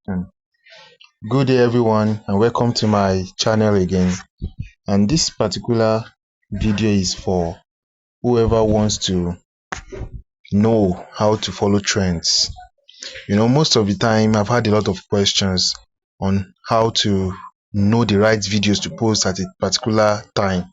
Mm. Good day everyone, and welcome to my channel again. And this particular video is for whoever wants to know how to follow trends. Most of the time I've had a lot of questions on how to know the right videos to post at a particular time.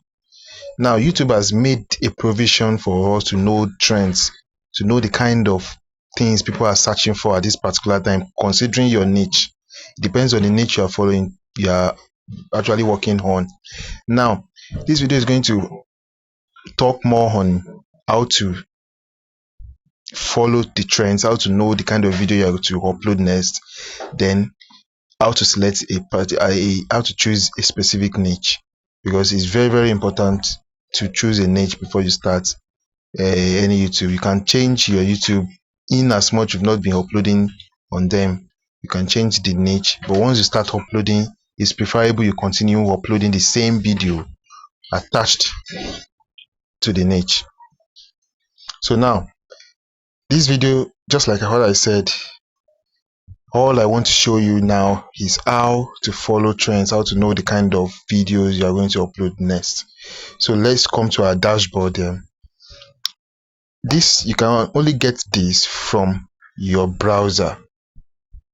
Now YouTube has made a provision for us to know trends, to know the kind of things people are searching for at this particular time, considering your niche. It depends on the niche you are following, you are actually working on. Now this video is going to talk more on how to follow the trends, how to know the kind of video you are going to upload next, then how to select how to choose a specific niche, because it's very important to choose a niche before you start any YouTube. You can change your YouTube in as much you've not been uploading on them. You can change the niche, but once you start uploading, it's preferable you continue uploading the same video attached to the niche. So now this video, just like what I said, all I want to show you now is how to follow trends, how to know the kind of videos you are going to upload next. So let's come to our dashboard. This, you can only get this from your browser.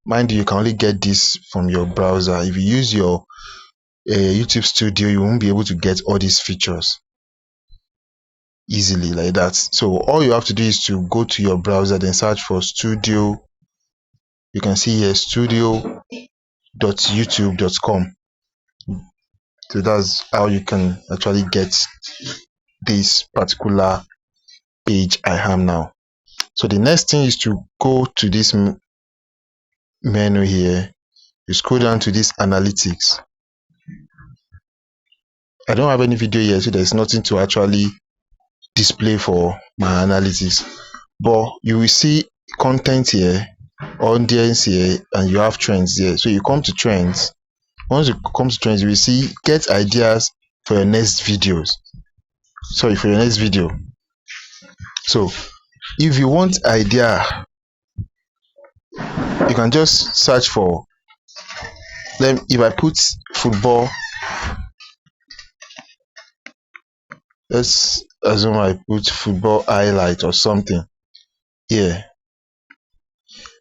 Mind you can only get this from your browser. If you use your YouTube Studio, you won't be able to get all these features easily like that. So all you have to do is to go to your browser, then search for Studio. You can see here studio.youtube.com. So that's how you can actually get this particular page I have now. So the next thing is to go to this menu here. You scroll down to this analytics. I don't have any video here, so there's nothing to actually display for my analytics, but you will see content here, audience here, and you have trends here. So you come to trends. Once you come to trends, you will see get ideas for your next video. So if you want idea, you can just search for them. If I put football, let's assume I put football highlight or something here,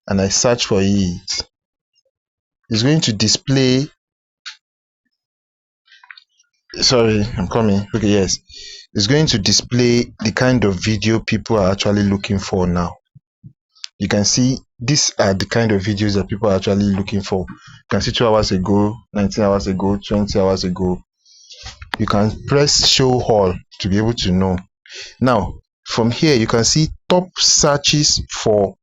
and I search for it, it's going to display. Sorry, I'm coming. Okay, yes, it's going to display the kind of video people are actually looking for now. You can see these are the kind of videos that people are actually looking for. You can see 2 hours ago, 19 hours ago, 20 hours ago. You can press show all to be able to know. Now from here you can see top searches for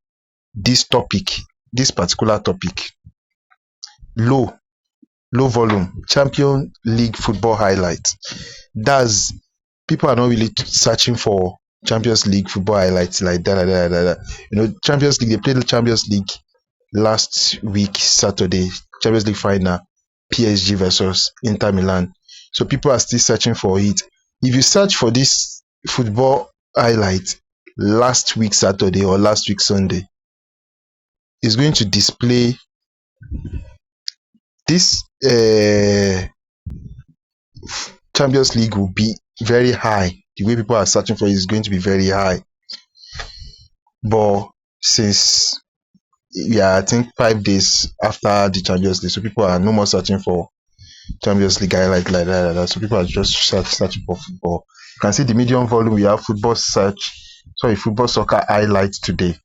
this topic, this particular topic. Low volume, Champions League football highlights. That's, people are not really searching for Champions League football highlights like that. Champions League, they played the Champions League last week Saturday, Champions League final, PSG versus Inter Milan. So people are still searching for it. If you search for this football highlight last week Saturday or last week Sunday, it's going to display this Champions League will be very high. The way people are searching for it is going to be very high. But since I think 5 days after the Champions League, so people are no more searching for Champions League highlight like that. So people are just searching for football. You can see the medium volume. We have football soccer highlights today.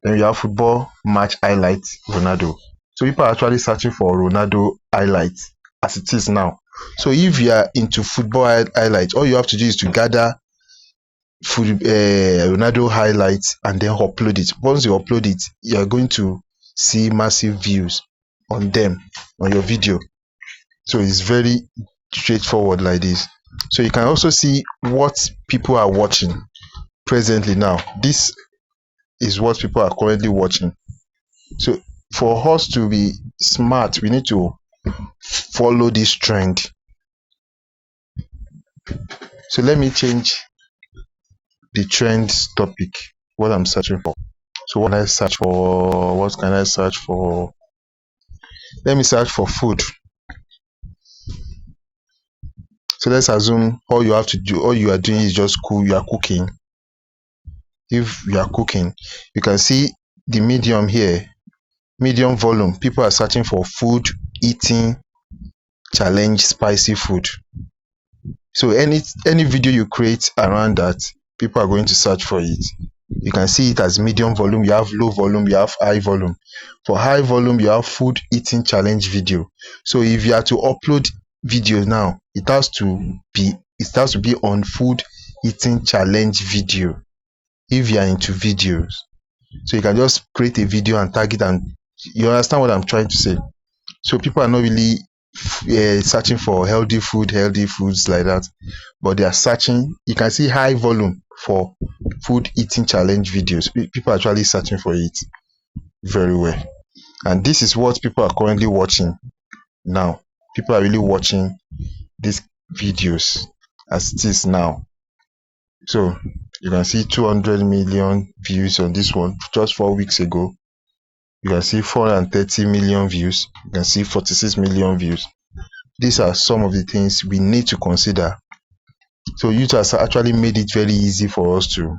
Then we have football match highlights Ronaldo. So people are actually searching for Ronaldo highlights as it is now. So if you are into football highlights, all you have to do is to gather Ronaldo highlights and then upload it. Once you upload it, you are going to see massive views on them, on your video. So it's very straightforward like this. So you can also see what people are watching presently now. This is what people are currently watching. So for us to be smart, we need to follow this trend. So let me change the trends topic, what I'm searching for. So what can I search for? let me search for food. So let's assume all you have to do, all you are doing is just cook. You are cooking. If you are cooking, you can see the medium here, medium volume. People are searching for food eating challenge, spicy food. So any video you create around that, people are going to search for it. You can see it as medium volume, you have low volume, you have high volume. For high volume, you have food eating challenge video. So if you are to upload video now, it has to be on food eating challenge video if you are into videos. So you can just create a video and tag it, and you understand what I'm trying to say. So people are not really searching for healthy foods like that, but they are searching. You can see high volume for food eating challenge videos. People are actually searching for it very well, and this is what people are currently watching now. People are really watching these videos as it is now. So you can see 200 million views on this one just 4 weeks ago. You can see 430 million views. You can see 46 million views. These are some of the things we need to consider. So YouTube has actually made it very easy for us to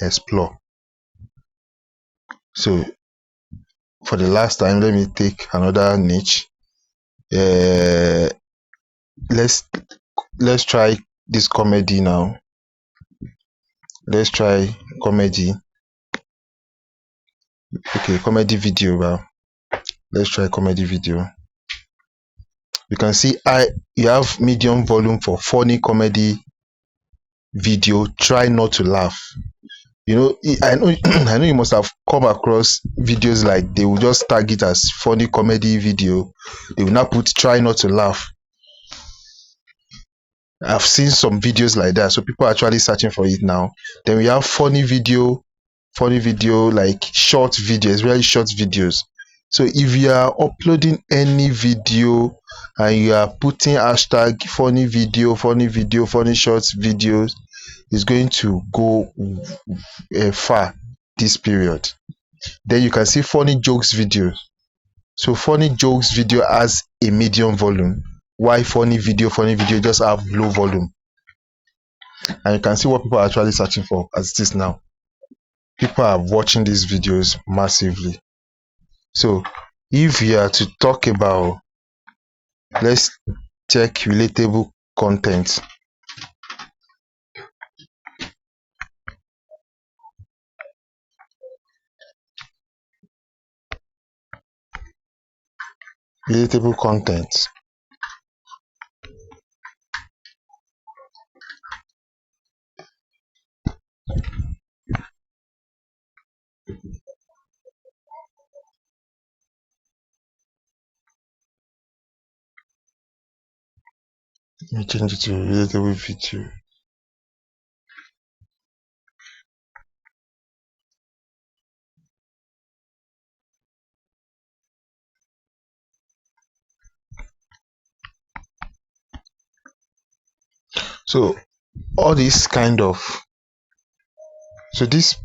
explore. So for the last time, let me take another niche. Let's try this comedy now. Let's try comedy. Okay, comedy video. Well, let's try comedy video. You can see you have medium volume for funny comedy video. Try not to laugh. You know, I know I know you must have come across videos like they will just tag it as funny comedy video. They will not put try not to laugh. I've seen some videos like that, so people are actually searching for it now. Then we have funny video like short videos, really short videos. So if you are uploading any video and you are putting hashtag funny video, funny short videos, it's going to go far this period. Then you can see funny jokes video. So funny jokes video has a medium volume, while funny video just have low volume. And you can see what people are actually searching for as it is now. People are watching these videos massively. So if you are to talk about, let's check relatable content. Relatable content. Let me change it to relatable video. So all this kind of, so this,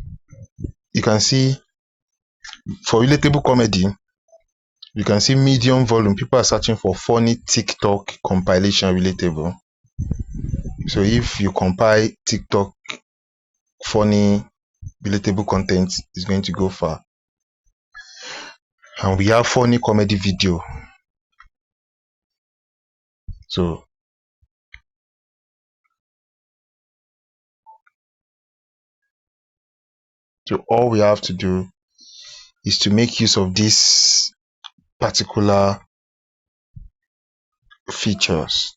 you can see for relatable comedy, you can see medium volume. People are searching for funny TikTok compilation relatable. So if you compile TikTok funny relatable content, it's going to go far. And we have funny comedy video. So all we have to do is to make use of these particular features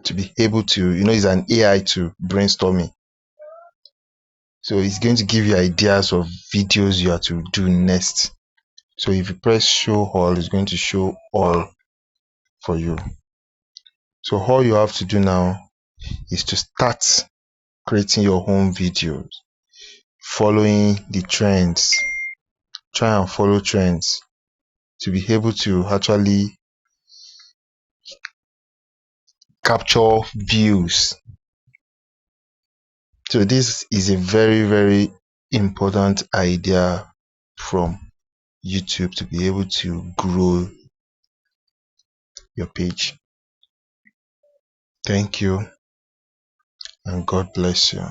to be able to, it's an AI to brainstorming. So it's going to give you ideas of videos you have to do next. So if you press show all, it's going to show all for you. So all you have to do now is to start creating your own videos, following the trends. Try and follow trends to be able to actually capture views. So this is a very, very important idea from YouTube to be able to grow your page. Thank you and God bless you.